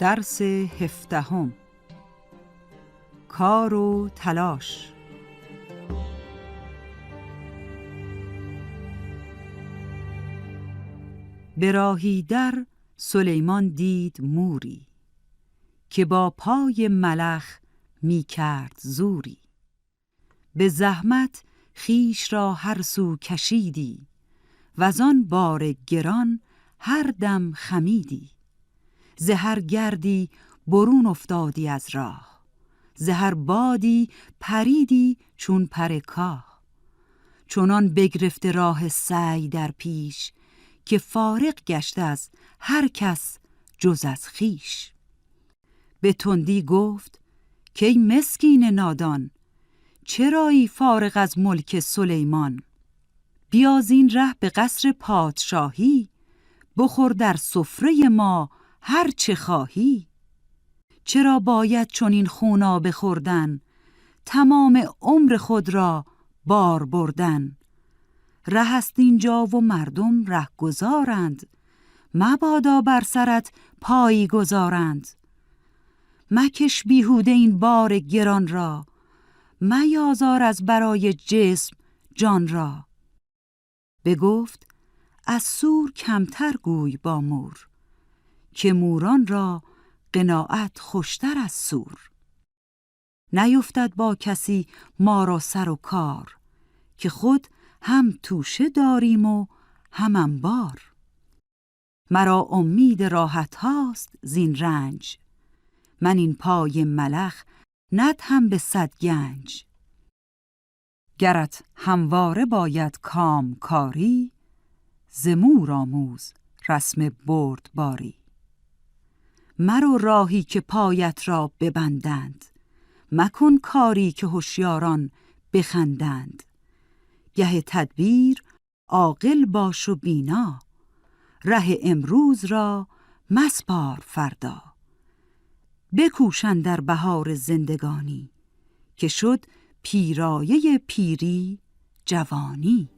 درس 17 کار و تلاش. به راهی در سلیمان دید موری، که با پای ملخ می کرد زوری. به زحمت خویش را هر سو کشیدی، وزان بار گران هر دم خمیدی. ز هر گردی برون افتادی از راه، ز هر بادی پریدی چون پر کاه. چنان بگرفته راه سعی در پیش، که فارغ گشته از هر کس جز از خویش. به تندی گفت کای مسکین نادان، چرایی فارغ از ملک سلیمان؟ بیا زین ره به قصر پادشاهی، بخور در سفره ما هر چه خواهی. چرا باید چنین خونابه خوردن، تمام عمر خود را بار بردن؟ ره است اینجا و مردم ره گذارند، مبادا بر سرت پایی گذارند. مکش بیهوده این بار گران را، میازار از برای جسم جان را. بگفت از سور کمتر گوی با مور، که موران را قناعت خوشتر از سور. نیفتد با کسی ما را سر و کار، که خود هم توشه داریم و هم انبار. مرا امید راحت هاست زین رنج، من این پای ملخ ندهم به 100 گنج. گرت همواره باید کام کاری، ز مور آموز رسم بردباری. مرو راهی که پایت را ببندند، مکن کاری که هوشیاران بخندند. گه تدبیر عاقل باش و بینا، ره امروز را مسپار فردا. بکوش اندر بهار زندگانی، که شد پیرایه پیری جوانی.